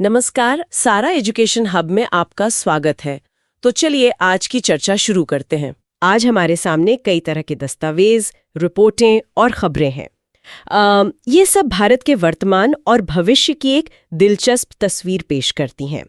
नमस्कार, सारा education hub में आपका स्वागत है। तो चलिए आज की चर्चा शुरू करते हैं। आज हमारे सामने कई तरह के दस्तावेज, रिपोर्टें और खबरें हैं। ये सब भारत के वर्तमान और भविष्य की एक दिलचस्प तस्वीर पेश करती हैं।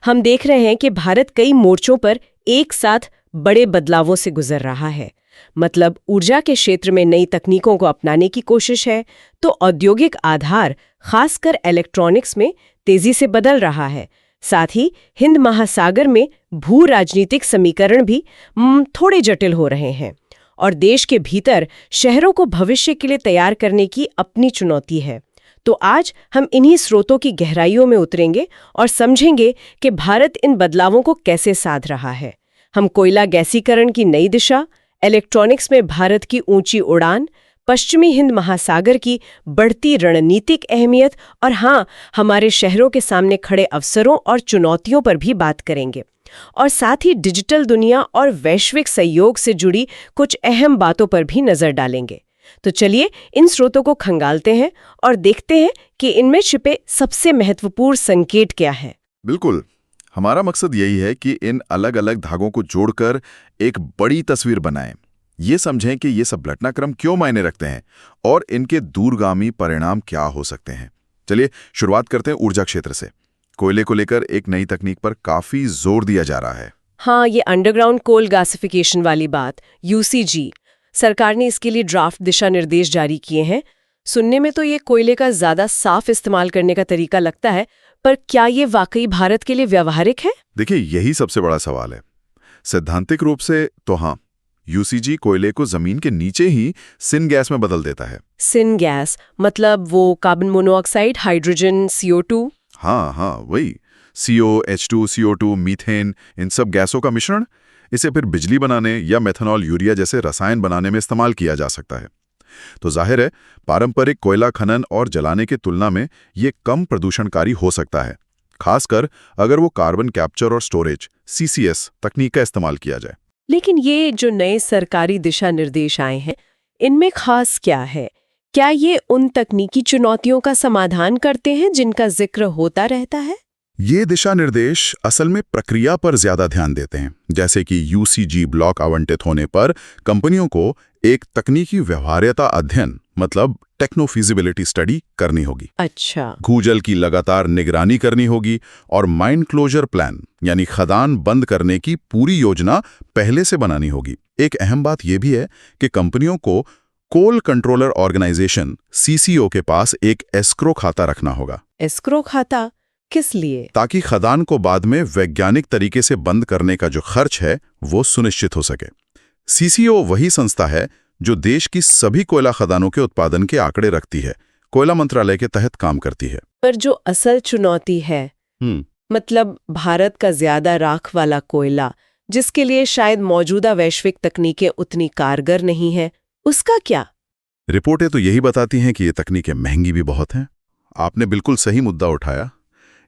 हम देख रहे हैं कि भारत कई मोर्चों पर एक साथ बड़े बदलावों से गुजर रहा है। मतलब ऊर्जा के क्षेत्र में नई तकनीकों को अपनाने की कोशिश है, तो औद्योगिक आधार खासकर इलेक्ट्रॉनिक्स में तेजी से बदल रहा है। साथ ही हिंद महासागर में भू राजनीतिक समीकरण भी थोड़े जटिल हो रहे हैं और देश के भीतर शहरों को भविष्य के लिए तैयार करने की अपनी चुनौती है। तो आज हम इन्हीं स्रोतों की गहराइयों में उतरेंगे और समझेंगे कि भारत इन बदलावों को कैसे साध रहा है। हम कोयला गैसीकरण की नई दिशा, इलेक्ट्रॉनिक्स में भारत की ऊंची उड़ान, पश्चिमी हिंद महासागर की बढ़ती रणनीतिक अहमियत और हमारे शहरों के सामने खड़े अवसरों और चुनौतियों पर भी बात करेंगे। और साथ ही डिजिटल दुनिया और वैश्विक सहयोग से जुड़ी कुछ अहम बातों पर भी नजर डालेंगे। तो चलिए इन स्रोतों को खंगालते हैं और देखते हैं कि इनमें छिपे सबसे महत्वपूर्ण संकेत क्या है। बिल्कुल, हमारा मकसद यही है कि इन अलग अलग धागों को जोड़कर एक बड़ी तस्वीर बनाएं। ये समझें कि ये सब घटनाक्रम क्यों मायने रखते हैं और इनके दूरगामी परिणाम क्या हो सकते हैं। चलिए शुरुआत करते हैं ऊर्जा क्षेत्र से। कोयले को लेकर एक नई तकनीक पर काफी जोर दिया जा रहा है। हाँ, ये अंडरग्राउंड कोल गैसिफिकेशन वाली बात, यूसीजी। सरकार ने इसके लिए ड्राफ्ट दिशा निर्देश जारी किए हैं। सुनने में तो ये कोयले का ज्यादा साफ इस्तेमाल करने का तरीका लगता है, पर क्या ये वाकई भारत के लिए व्यावहारिक है? देखिए, यही सबसे बड़ा सवाल है। सैद्धांतिक रूप से तो हाँ, यूसीजी कोयले को जमीन के नीचे ही सिन गैस में बदल देता है। सिन गैस मतलब वो कार्बन मोनोऑक्साइड, हाइड्रोजन, CO2? हाँ, वही CO, H2, CO2, मीथेन, इन सब गैसों का मिश्रण। इसे फिर बिजली बनाने या मेथनॉल, यूरिया जैसे रसायन बनाने में इस्तेमाल किया जा सकता है। तो जाहिर है, पारंपरिक कोयला खनन और जलाने की तुलना में ये कम प्रदूषणकारी हो सकता है, खासकर अगर वो कार्बन कैप्चर और स्टोरेज CCS तकनीक का इस्तेमाल किया जाए। लेकिन ये जो नए सरकारी दिशा निर्देश आए हैं, इनमें खास क्या है? क्या ये उन तकनीकी चुनौतियों का समाधान करते हैं जिनका जिक्र होता रहता है? ये दिशा निर्देश असल में प्रक्रिया पर ज्यादा ध्यान देते हैं, जैसे कि यूसीजी ब्लॉक आवंटित होने पर कंपनियों को एक तकनीकी व्यवहार्यता अध्ययन मतलब टेक्नो फिजिबिलिटी स्टडी करनी होगी। अच्छा। भूजल की लगातार निगरानी करनी होगी और माइन क्लोजर प्लान यानी खदान बंद करने की पूरी योजना पहले से बनानी होगी। एक अहम बात यह भी है कि कंपनियों को कोल कंट्रोलर ऑर्गेनाइजेशन CCO के पास एक एस्क्रो खाता रखना होगा। एस्क्रो खाता किस लिए? ताकि खदान को बाद में वैज्ञानिक तरीके से बंद करने का जो खर्च है वो सुनिश्चित हो सके। CCO वही संस्था है जो देश की सभी कोयला खदानों के उत्पादन के आंकड़े रखती है, कोयला मंत्रालय के तहत काम करती है। पर जो असल चुनौती है, मतलब भारत का ज्यादा राख वाला कोयला, जिसके लिए शायद मौजूदा वैश्विक तकनीकें उतनी कारगर नहीं है, उसका क्या? रिपोर्टें तो यही बताती हैं कि ये तकनीकें महंगी भी बहुत हैं। आपने बिल्कुल सही मुद्दा उठाया।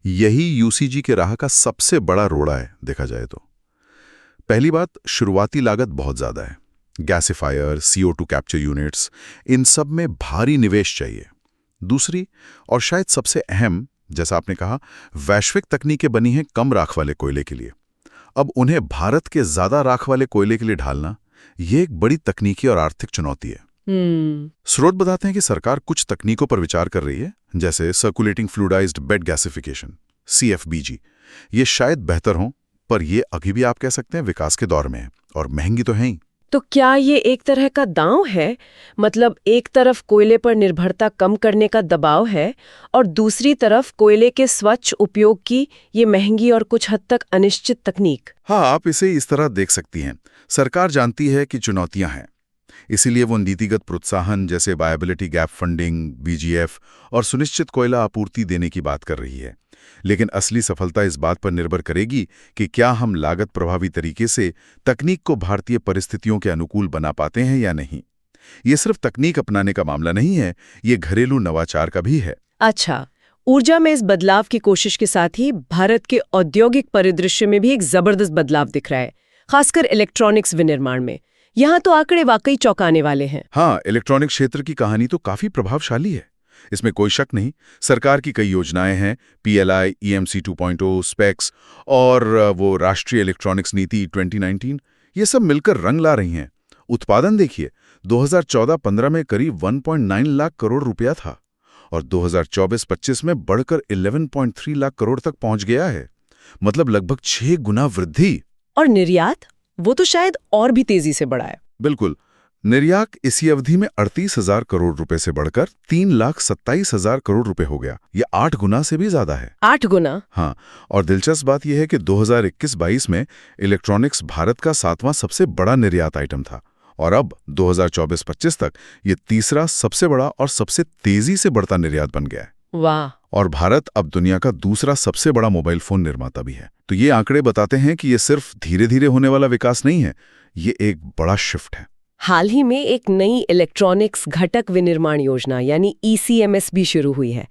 यही यूसीजी के राह का सबसे बड़ा रोड़ा है, देखा जाए तो। पहली बात, शुरुआती लागत बहुत ज्यादा है। गैसिफायर, CO2 कैप्चर यूनिट्स, इन सब में भारी निवेश चाहिए। दूसरी और शायद सबसे अहम, जैसा आपने कहा, वैश्विक तकनीकें बनी हैं कम राख वाले कोयले के लिए। अब उन्हें भारत के ज्यादा राख वाले कोयले के लिए ढालना, ये एक बड़ी तकनीकी और आर्थिक चुनौती है। स्रोत बताते हैं कि सरकार कुछ तकनीकों पर विचार कर रही है, जैसे circulating fluidised bed gasification CFBG। ये शायद बेहतर हों, पर ये अभी भी आप कह सकते हैं विकास के दौर में है और महंगी तो है ही। तो क्या ये एक तरह का दांव है? मतलब एक तरफ कोयले पर निर्भरता कम करने का दबाव है और दूसरी तरफ कोयले के स्वच्छ उपयोग की ये महंगी और कुछ हद तक अनिश्चित तकनीक। हाँ, आप इसे इस तरह देख सकती हैं। सरकार जानती है कि चुनौतियां हैं, इसीलिए वो नीतिगत प्रोत्साहन जैसे वायबिलिटी गैप फंडिंग, BGF और सुनिश्चित कोयला आपूर्ति देने की बात कर रही है। लेकिन असली सफलता इस बात पर निर्भर करेगी कि क्या हम लागत प्रभावी तरीके से तकनीक को भारतीय परिस्थितियों के अनुकूल बना पाते हैं या नहीं। ये सिर्फ तकनीक अपनाने का मामला नहीं है, ये घरेलू नवाचार का भी है। अच्छा, ऊर्जा में इस बदलाव की कोशिश के साथ ही भारत के औद्योगिक परिदृश्य में भी एक जबरदस्त बदलाव दिख रहा है, खासकर इलेक्ट्रॉनिक्स विनिर्माण में। यहाँ तो आंकड़े वाकई चौंकाने वाले हैं। हाँ, इलेक्ट्रॉनिक क्षेत्र की कहानी तो काफी प्रभावशाली है। इसमें कोई शक नहीं, सरकार की कई योजनाएं हैं, PLI, EMC 2.0, स्पेक्स और वो राष्ट्रीय इलेक्ट्रॉनिक्स नीति 2019, ये सब मिलकर रंग ला रही हैं। उत्पादन देखिए, 2014-15 में करीब 1.9 लाख करोड़ रुपया था और 2024-25 में बढ़कर 11.3 लाख करोड़ तक पहुंच गया है, मतलब लगभग 6 गुना वृद्धि। और निर्यात, वो तो शायद और भी तेजी से बढ़ा है। बिल्कुल, निर्यात इसी अवधि में 38,000 करोड़ रुपए से बढ़कर 3,27,000 करोड़ रुपए हो गया। ये 8 गुना से भी ज्यादा है। 8 गुना? हाँ, और दिलचस्प बात यह है कि 2021-22 में इलेक्ट्रॉनिक्स भारत का 7वां सबसे बड़ा निर्यात आइटम था और अब 2024-25 तक ये तीसरा सबसे बड़ा और सबसे तेजी से बढ़ता निर्यात बन गया है। वाह! और भारत अब दुनिया का दूसरा सबसे बड़ा मोबाइल फोन निर्माता भी है। तो ये आंकड़े बताते हैं कि ये सिर्फ धीरे धीरे होने वाला विकास नहीं है, ये एक बड़ा शिफ्ट है। हाल ही में एक नई इलेक्ट्रॉनिक्स घटक विनिर्माण योजना यानी ECMS भी शुरू हुई है।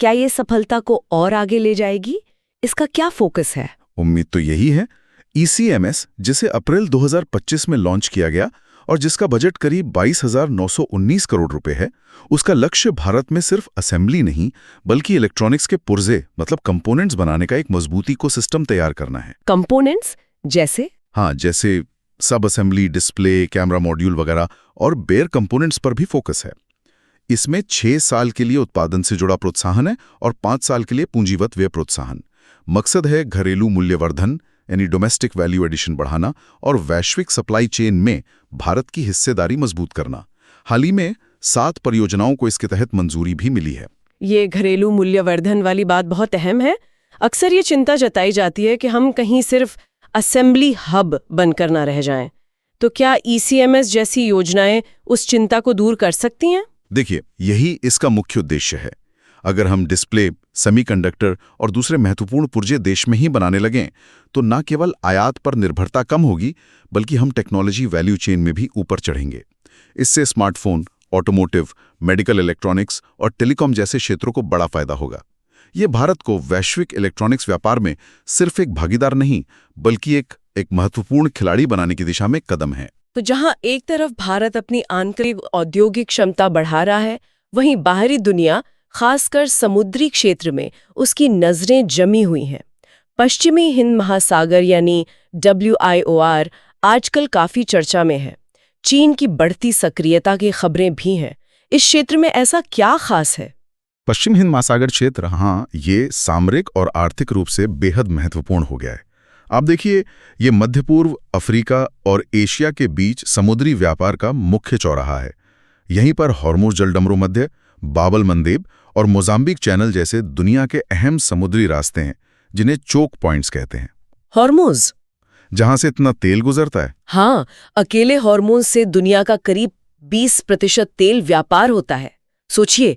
क्या ये सफलता को और आगे ले जाएगी? इसका क्या फोकस है? उम्मीद तो यही है। ECMS, जिसे अप्रैल 2025 में लॉन्च किया गया और जिसका बजट करीब 22,919 करोड़ रुपए है, उसका लक्ष्य भारत में सिर्फ असेंबली नहीं बल्कि इलेक्ट्रॉनिक्स के पुर्जे मतलब कंपोनेंट्स बनाने का एक मजबूत इकोसिस्टम तैयार करना है। कंपोनेंट्स जैसे? हाँ, जैसे सब असेंबली, डिस्प्ले, कैमरा मॉड्यूल वगैरह और बेयर कंपोनेंट्स पर भी फोकस है। इसमें 6 साल के लिए उत्पादन से जुड़ा प्रोत्साहन है और 5 साल के लिए पूंजीगत व्यय प्रोत्साहन। मकसद है घरेलू मूल्यवर्धन यानी डोमेस्टिक वैल्यू एडिशन बढ़ाना और वैश्विक सप्लाई चेन में भारत की हिस्सेदारी मजबूत करना। हाल ही में 7 परियोजनाओं को इसके तहत मंजूरी भी मिली है। ये घरेलू मूल्यवर्धन वाली बात बहुत अहम है। अक्सर ये चिंता जताई जाती है कि हम कहीं सिर्फ असेंबली हब बनकर ना रह जाएं। तो क्या ECMS जैसी योजनाएं उस चिंता को दूर कर सकती हैं? देखिए, यही इसका मुख्य उद्देश्य है। अगर हम डिस्प्ले, सेमीकंडक्टर और दूसरे महत्वपूर्ण पुर्जे देश में ही बनाने लगें तो न केवल आयात पर निर्भरता कम होगी बल्कि हम टेक्नोलॉजी वैल्यू चेन में भी ऊपर चढ़ेंगे। इससे स्मार्टफोन, ऑटोमोटिव, मेडिकल इलेक्ट्रॉनिक्स और टेलीकॉम जैसे क्षेत्रों को बड़ा फायदा होगा। ये भारत को वैश्विक इलेक्ट्रॉनिक्स व्यापार में सिर्फ एक भागीदार नहीं बल्कि एक महत्वपूर्ण खिलाड़ी बनाने की दिशा में कदम है। तो जहां एक तरफ भारत अपनी आंतरिक औद्योगिक क्षमता बढ़ा रहा है, वहीं बाहरी दुनिया, खासकर समुद्री क्षेत्र में उसकी नजरें जमी हुई हैं। पश्चिमी हिंद महासागर यानी WIOR आजकल काफी चर्चा में है। चीन की बढ़ती सक्रियता की खबरें भी हैं। इस क्षेत्र में ऐसा क्या खास है? पश्चिम हिंद महासागर क्षेत्र, हाँ, ये सामरिक और आर्थिक रूप से बेहद महत्वपूर्ण हो गया है। आप देखिए, ये मध्य पूर्व, अफ्रीका और एशिया के बीच समुद्री व्यापार का मुख्य चौराहा है। यहीं पर हॉर्मुज जलडमरू मध्य, बाबल मंदेब और मोजाम्बिक चैनल जैसे दुनिया के अहम समुद्री रास्ते हैं जिन्हें चोक पॉइंट्स कहते हैं। हॉर्मुज, जहां से इतना तेल गुजरता है। हाँ, अकेले हॉर्मुज से दुनिया का करीब 20% तेल व्यापार होता है। सोचिए,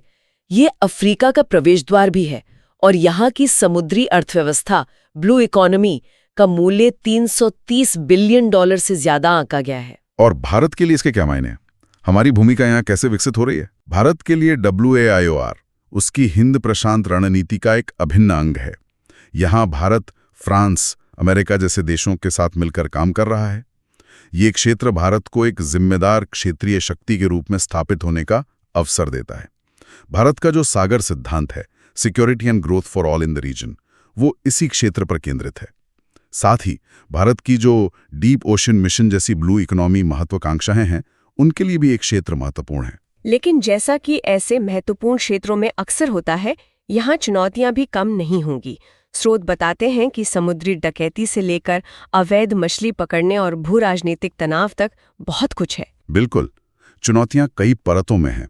ये अफ्रीका का प्रवेश द्वार भी है और यहाँ की समुद्री अर्थव्यवस्था, ब्लू इकोनॉमी का मूल्य $330 बिलियन से ज्यादा आंका गया है। और भारत के लिए इसके क्या मायने हैं? हमारी भूमिका यहाँ कैसे विकसित हो रही है? भारत के लिए WIOR उसकी हिंद प्रशांत रणनीति का एक अभिन्न अंग है। यहाँ भारत, फ्रांस, अमेरिका जैसे देशों के साथ मिलकर काम कर रहा है। ये क्षेत्र भारत को एक जिम्मेदार क्षेत्रीय शक्ति के रूप में स्थापित होने का अवसर देता है। भारत का जो सागर सिद्धांत है, security and growth for all in the region, वो इसी क्षेत्र पर केंद्रित है। साथ ही भारत की जो डीप ओशन मिशन जैसी ब्लू इकोनॉमी महत्वाकांक्षाएं हैं, उनके लिए भी एक क्षेत्र महत्वपूर्ण है। लेकिन जैसा कि ऐसे महत्वपूर्ण क्षेत्रों में अक्सर होता है, यहाँ चुनौतियां भी कम नहीं होंगी। स्रोत बताते हैं कि समुद्री डकैती से लेकर अवैध मछली पकड़ने और भू राजनीतिक तनाव तक बहुत कुछ है। बिल्कुल, चुनौतियां कई परतों में हैं।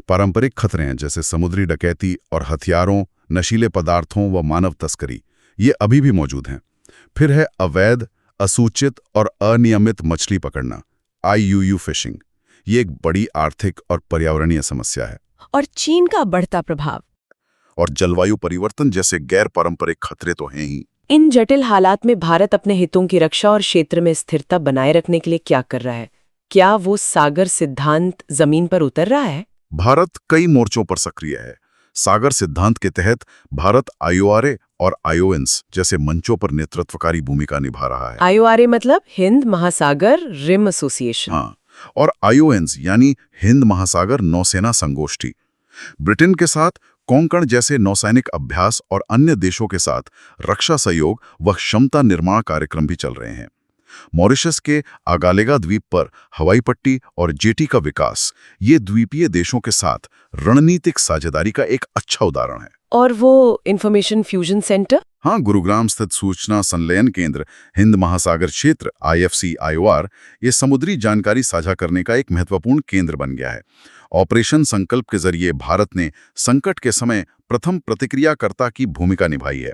पारंपरिक खतरे हैं जैसे समुद्री डकैती और हथियारों, नशीले पदार्थों व मानव तस्करी, ये अभी भी मौजूद हैं। फिर है अवैध, असूचित और अनियमित मछली पकड़ना, IUU फिशिंग। ये एक बड़ी आर्थिक और पर्यावरणीय समस्या है। और चीन का बढ़ता प्रभाव और जलवायु परिवर्तन जैसे गैर पारंपरिक खतरे तो हैं ही। इन जटिल हालात में भारत अपने हितों की रक्षा और क्षेत्र में स्थिरता बनाए रखने के लिए क्या कर रहा है? क्या वो सागर सिद्धांत जमीन पर उतर रहा है? भारत कई मोर्चों पर सक्रिय है। सागर सिद्धांत के तहत भारत IORA और IONS जैसे मंचों पर नेतृत्वकारी भूमिका निभा रहा है। IORA मतलब हिंद महासागर रिम एसोसिएशन। हाँ, और IONS यानी हिंद महासागर नौसेना संगोष्ठी। ब्रिटेन के साथ कोंकण जैसे नौसैनिक अभ्यास और अन्य देशों के साथ रक्षा सहयोग व क्षमता निर्माण कार्यक्रम भी चल रहे हैं। मॉरिशस के आगालेगा द्वीप पर हवाई पट्टी और जेटी का विकास ये द्वीपीय देशों के साथ रणनीतिक साझेदारी का एक अच्छा उदाहरण है। और वो इंफॉर्मेशन फ्यूजन सेंटर? हाँ, गुरुग्राम स्थित सूचना संलयन केंद्र हिंद महासागर क्षेत्र IFC-IOR ये समुद्री जानकारी साझा करने का एक महत्वपूर्ण केंद्र बन गया है। ऑपरेशन संकल्प के जरिए भारत ने संकट के समय प्रथम प्रतिक्रियाकर्ता की भूमिका निभाई है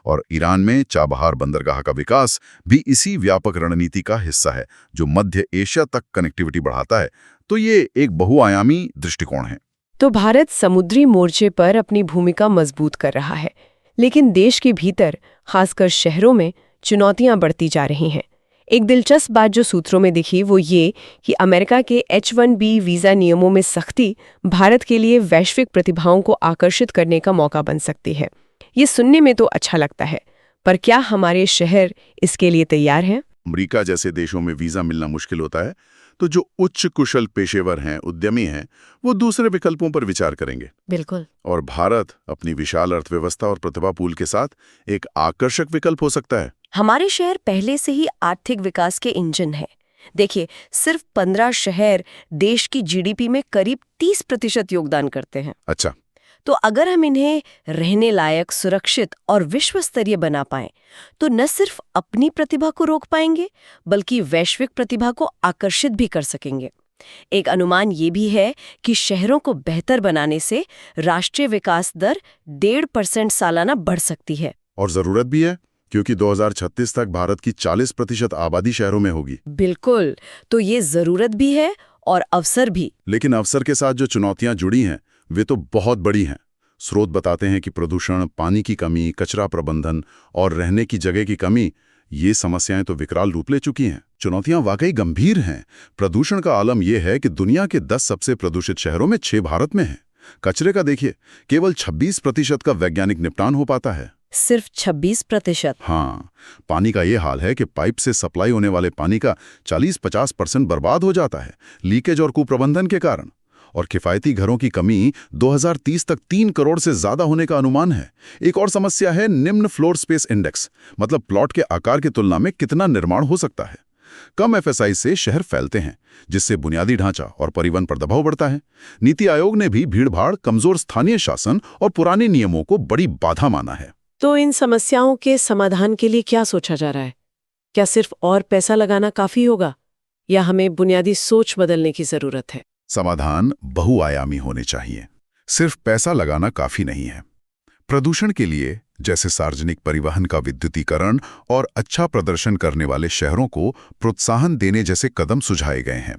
और ईरान में चाबहार बंदरगाह का विकास भी इसी व्यापक रणनीति का हिस्सा है जो मध्य एशिया तक कनेक्टिविटी बढ़ाता है। तो ये एक बहुआयामी दृष्टिकोण है। तो भारत समुद्री मोर्चे पर अपनी भूमिका मजबूत कर रहा है, लेकिन देश के भीतर खासकर शहरों में चुनौतियां बढ़ती जा रही हैं। एक दिलचस्प बात जो सूत्रों में दिखी वो ये कि अमेरिका के H-1B वीज़ा नियमों में सख्ती भारत के लिए वैश्विक प्रतिभाओं को आकर्षित करने का मौका बन सकती है। ये सुनने में तो अच्छा लगता है, पर क्या हमारे शहर इसके लिए तैयार हैं? अमेरिका जैसे देशों में वीज़ा मिलना मुश्किल होता है, तो जो उच्च कुशल पेशेवर हैं, उद्यमी हैं, वो दूसरे विकल्पों पर विचार करेंगे। बिल्कुल। और भारत अपनी विशाल अर्थव्यवस्था और प्रतिभा पूल के साथ एक आकर्षक विकल्प हो सकता है। हमारे शहर पहले से ही आर्थिक विकास के इंजन हैं। देखिए, सिर्फ 15 शहर देश की GDP में करीब 30% योगदान करते हैं। अच्छा। तो अगर हम इन्हें रहने लायक, सुरक्षित और विश्व स्तरीय बना पाएं, तो न सिर्फ अपनी प्रतिभा को रोक पाएंगे, बल्कि वैश्विक प्रतिभा को आकर्षित भी कर सकेंगे। एक अनुमान ये भी है कि शहरों को बेहतर बनाने से राष्ट्रीय विकास दर 1.5% सालाना बढ़ सकती है। और जरूरत भी है, क्योंकि 2036 तक भारत की 40% आबादी शहरों में होगी। बिल्कुल। तो ये जरूरत भी है और अवसर भी। लेकिन अवसर के साथ जो चुनौतियां जुड़ी हैं वे तो बहुत बड़ी हैं। स्रोत बताते हैं कि प्रदूषण, पानी की कमी, कचरा प्रबंधन और रहने की जगह की कमी, ये समस्याएं तो विकराल रूप ले चुकी हैं। चुनौतियां वाकई गंभीर हैं। प्रदूषण का आलम यह है कि दुनिया के 10 सबसे प्रदूषित शहरों में 6 भारत में हैं। कचरे का देखिए, केवल 26% का वैज्ञानिक निपटान हो पाता है। सिर्फ 26%? हाँ। पानी का ये हाल है कि पाइप से सप्लाई होने वाले पानी का 40-50% बर्बाद हो जाता है लीकेज और कुप्रबंधन के कारण। और किफ़ायती घरों की कमी 2030 तक 3 करोड़ से ज्यादा होने का अनुमान है। एक और समस्या है निम्न फ्लोर स्पेस इंडेक्स, मतलब प्लॉट के आकार की तुलना में कितना निर्माण हो सकता है। कम FSI से शहर फैलते हैं, जिससे बुनियादी ढांचा और परिवहन पर दबाव बढ़ता है। नीति आयोग ने भी भीड़भाड़, कमजोर स्थानीय शासन और पुराने नियमों को बड़ी बाधा माना है। तो इन समस्याओं के समाधान के लिए क्या सोचा जा रहा है? क्या सिर्फ और पैसा लगाना काफी होगा, या हमें बुनियादी सोच बदलने की जरूरत है? समाधान बहुआयामी होने चाहिए। सिर्फ पैसा लगाना काफी नहीं है। प्रदूषण के लिए जैसे सार्वजनिक परिवहन का विद्युतीकरण और अच्छा प्रदर्शन करने वाले शहरों को प्रोत्साहन देने जैसे कदम सुझाए गए हैं।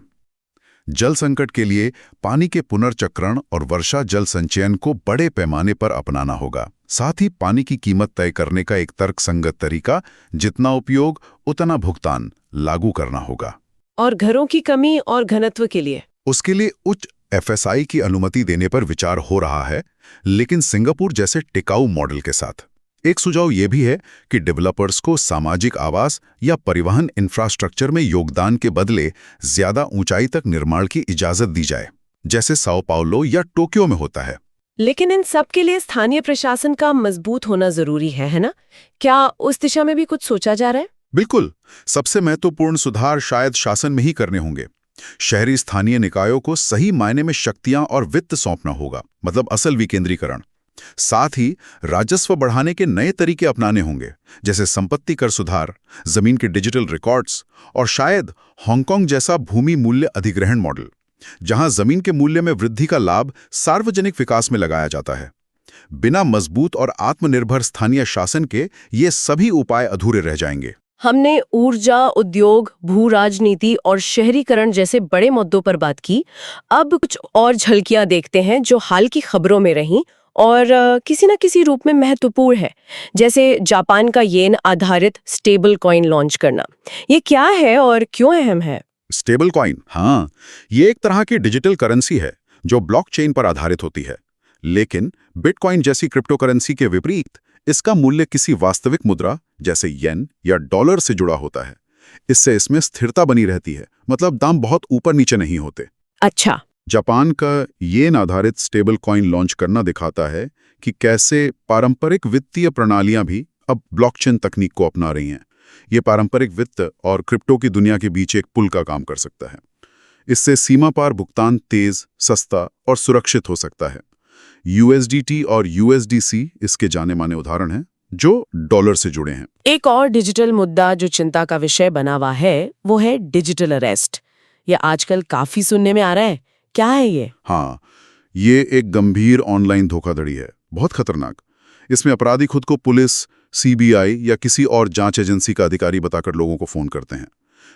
जल संकट के लिए पानी के पुनर्चक्रण और वर्षा जल संचयन को बड़े पैमाने पर अपनाना होगा। साथ ही पानी की कीमत तय करने का एक तर्कसंगत तरीका, जितना उपयोग उतना भुगतान, लागू करना होगा। और घरों की कमी और घनत्व के लिए? उसके लिए उच्च FSI की अनुमति देने पर विचार हो रहा है, लेकिन सिंगापुर जैसे टिकाऊ मॉडल के साथ। एक सुझाव यह भी है कि डेवलपर्स को सामाजिक आवास या परिवहन इंफ्रास्ट्रक्चर में योगदान के बदले ज्यादा ऊंचाई तक निर्माण की इजाजत दी जाए, जैसे साओ पाउलो या टोक्यो में होता है। लेकिन इन सब के लिए स्थानीय प्रशासन का मजबूत होना जरूरी है ना? क्या उस दिशा में भी कुछ सोचा जा रहा है? बिल्कुल। सबसे महत्वपूर्ण सुधार शायद शासन में ही करने होंगे। शहरी स्थानीय निकायों को सही मायने में शक्तियां और वित्त सौंपना होगा, मतलब असल विकेंद्रीकरण। साथ ही राजस्व बढ़ाने के नए तरीके अपनाने होंगे, जैसे संपत्ति कर सुधार, जमीन के डिजिटल रिकॉर्ड्स और शायद हांगकांग जैसा भूमि मूल्य अधिग्रहण मॉडल, जहां जमीन के मूल्य में वृद्धि का लाभ सार्वजनिक विकास में लगाया जाता है। बिना मजबूत और आत्मनिर्भर स्थानीय शासन के ये सभी उपाय अधूरे रह जाएंगे। हमने ऊर्जा, उद्योग, भू राजनीति और शहरीकरण जैसे बड़े मुद्दों पर बात की। अब कुछ और झलकियां देखते हैं जो हाल की खबरों में रहीं और किसी न किसी रूप में महत्वपूर्ण है, जैसे जापान का येन आधारित स्टेबल कॉइन लॉन्च करना। ये क्या है और क्यों अहम है? स्टेबल कॉइन, हाँ, ये एक तरह की डिजिटल करेंसी है जो ब्लॉकचेन पर आधारित होती है। लेकिन बिटकॉइन जैसी क्रिप्टो करेंसी के विपरीत इसका मूल्य किसी वास्तविक मुद्रा जैसे येन या डॉलर से जुड़ा होता है। इससे इसमें स्थिरता बनी रहती है, मतलब दाम बहुत ऊपर नीचे नहीं होते। अच्छा। जापान का येन आधारित स्टेबल कॉइन लॉन्च करना दिखाता है कि कैसे पारंपरिक वित्तीय प्रणालियां भी अब ब्लॉकचेन तकनीक को अपना रही हैं। ये पारंपरिक वित्त और क्रिप्टो की दुनिया के बीच एक पुल का काम कर सकता है। इससे सीमा पार भुगतान तेज, सस्ता और सुरक्षित हो सकता है। USDT और USDC इसके जाने माने उदाहरण हैं जो डॉलर से जुड़े हैं। एक और डिजिटल मुद्दा जो चिंता का विषय बना हुआ है वो है डिजिटल अरेस्ट। ये आजकल काफी सुनने में आ रहा है, क्या है ये? हाँ, ये एक गंभीर ऑनलाइन धोखाधड़ी है, बहुत खतरनाक। इसमें अपराधी खुद को पुलिस, CBI या किसी और जांच एजेंसी का अधिकारी बताकर लोगों को फोन करते हैं।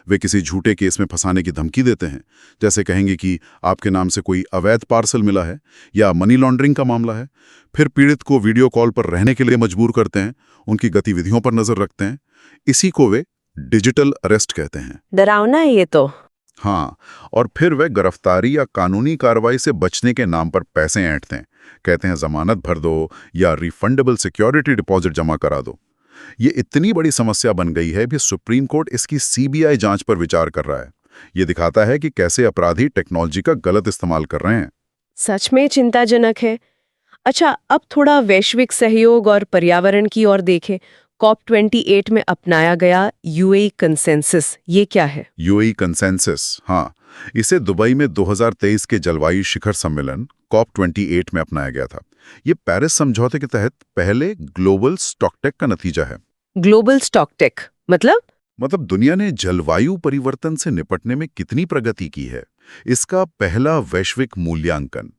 वे किसी झूठे केस में फंसाने की धमकी देते हैं, जैसे कहेंगे कि आपके नाम से कोई अवैध पार्सल मिला है या मनी लॉन्ड्रिंग का मामला है। फिर पीड़ित को वीडियो कॉल पर रहने के लिए मजबूर करते हैं, उनकी गतिविधियों पर नजर रखते हैं। इसी को वे डिजिटल अरेस्ट कहते हैं। डरावना है ये तो। हाँ, और फिर वे गिरफ्तारी या कानूनी कार्रवाई से बचने के नाम पर पैसे ऐंठते हैं। कहते हैं जमानत भर दो या रिफंडेबल सिक्योरिटी डिपॉजिट जमा करा दो। ये इतनी बड़ी समस्या बन गई है कि सुप्रीम कोर्ट इसकी CBI जांच पर विचार कर रहा है। ये दिखाता है कि कैसे अपराधी टेक्नोलॉजी का गलत इस्तेमाल कर रहे हैं। सच में चिंताजनक है। अच्छा, अब थोड़ा वैश्विक सहयोग और पर्यावरण की ओर देखें। COP28 में अपनाया गया UAE कंसेंसस, ये क्या है? UAE कंसेंसस, हाँ, इसे दुबई में 2023 के जलवायु शिखर सम्मेलन COP28 में अपनाया गया था। ये पेरिस समझौते के तहत पहले ग्लोबल स्टॉकटेक का नतीजा है। ग्लोबल स्टॉकटेक मतलब दुनिया ने जलवायु परिवर्तन से निपटने में कितनी प्रगति की है, इसका पहला वैश्विक मूल्यांकन।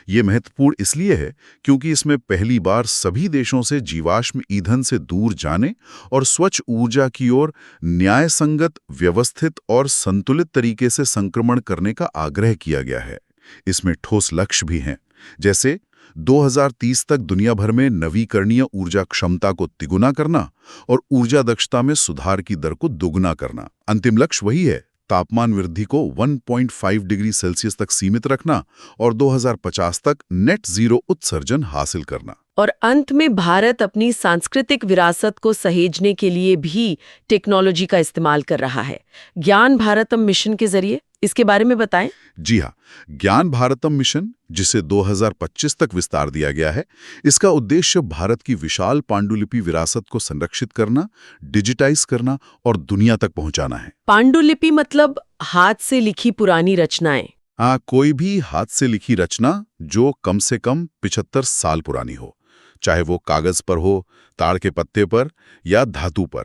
ये महत्वपूर्ण इसलिए है क्योंकि इसमें पहली बार सभी देशों से जीवाश्म ईंधन से दूर जाने और स्वच्छ ऊर्जा की ओर न्यायसंगत, व्यवस्थित और संतुलित तरीके से संक्रमण करने का आग्रह किया गया है। इसमें ठोस लक्ष्य भी हैं, जैसे 2030 तक दुनिया भर में नवीकरणीय ऊर्जा क्षमता को तिगुना करना और ऊर्जा दक्षता में सुधार की दर को दुगुना करना। अंतिम लक्ष्य वही है, तापमान वृद्धि को 1.5 डिग्री सेल्सियस तक सीमित रखना और 2050 तक नेट जीरो उत्सर्जन हासिल करना। और अंत में भारत अपनी सांस्कृतिक विरासत को सहेजने के लिए भी टेक्नोलॉजी का इस्तेमाल कर रहा है। ज्ञान भारतम मिशन के जरिए, इसके बारे में बताएं। जी हाँ, ज्ञान भारतम मिशन, जिसे 2025 तक विस्तार दिया गया है, इसका उद्देश्य भारत की विशाल पांडुलिपि विरासत को संरक्षित करना, डिजिटाइज करना और दुनिया तक पहुंचाना है। पांडुलिपि मतलब हाथ से लिखी पुरानी रचनाएं। हाँ, कोई भी हाथ से लिखी रचना जो कम से कम 75 साल पुरानी हो, चाहे वो कागज पर हो, ताड़ के पत्ते पर या धातु पर।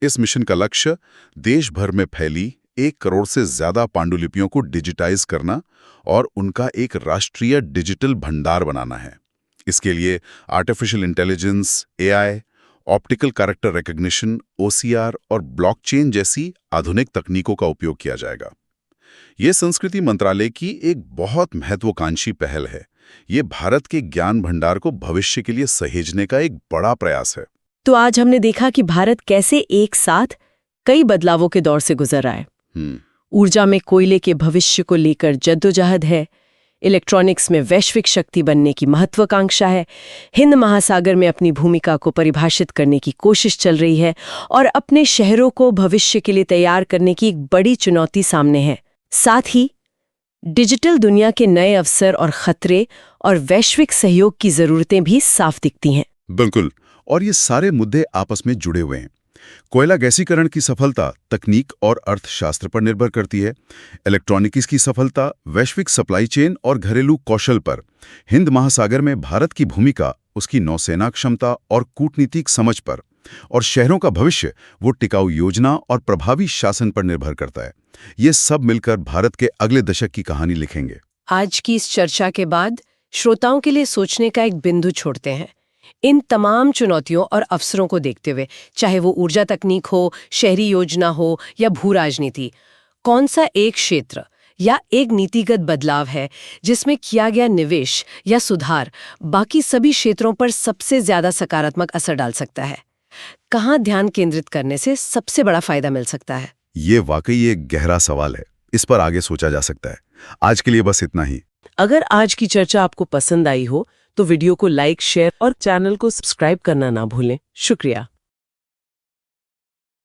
इस मिशन का लक्ष्य देश भर में फैली 1 करोड़ से ज्यादा पांडुलिपियों को डिजिटाइज करना और उनका एक राष्ट्रीय डिजिटल भंडार बनाना है। इसके लिए artificial intelligence, AI, optical character recognition, OCR और ब्लॉकचेन जैसी आधुनिक तकनीकों का उपयोग किया जाएगा। ये संस्कृति मंत्रालय की एक बहुत महत्वाकांक्षी पहल है। ये भारत के ज्ञान भंडार को भविष्य के लिए सहेजने का एक बड़ा प्रयास है। तो आज हमने देखा कि भारत कैसे एक साथ कई बदलावों के दौर से गुजर रहा है। ऊर्जा में कोयले के भविष्य को लेकर जद्दोजहद है, इलेक्ट्रॉनिक्स में वैश्विक शक्ति बनने की महत्वाकांक्षा है, हिंद महासागर में अपनी भूमिका को परिभाषित करने की कोशिश चल रही है और अपने शहरों को भविष्य के लिए तैयार करने की एक बड़ी चुनौती सामने है। साथ ही डिजिटल दुनिया के नए अवसर और खतरे और वैश्विक सहयोग की जरूरतें भी साफ दिखती हैं। बिल्कुल, और ये सारे मुद्दे आपस में जुड़े हुए हैं। कोयला गैसीकरण की सफलता तकनीक और अर्थशास्त्र पर निर्भर करती है। इलेक्ट्रॉनिक्स की सफलता वैश्विक सप्लाई चेन और घरेलू कौशल पर। हिंद महासागर में भारत की भूमिका उसकी नौसेना क्षमता और कूटनीतिक समझ पर। और शहरों का भविष्य वो टिकाऊ योजना और प्रभावी शासन पर निर्भर करता है। ये सब मिलकर भारत के अगले दशक की कहानी लिखेंगे। आज की इस चर्चा के बाद श्रोताओं के लिए सोचने का एक बिंदु छोड़ते हैं। इन तमाम चुनौतियों और अवसरों को देखते हुए, चाहे वो ऊर्जा तकनीक हो, शहरी योजना हो या भू राजनीति, कौन सा एक क्षेत्र या एक नीतिगत बदलाव है जिसमें किया गया निवेश या सुधार बाकी सभी क्षेत्रों पर सबसे ज्यादा सकारात्मक असर डाल सकता है? कहाँ ध्यान केंद्रित करने से सबसे बड़ा फायदा मिल सकता है? ये वाकई एक गहरा सवाल है, इस पर आगे सोचा जा सकता है। आज के लिए बस इतना ही। अगर आज की चर्चा आपको पसंद आई हो तो वीडियो को लाइक, शेयर और चैनल को सब्सक्राइब करना ना भूलें। शुक्रिया।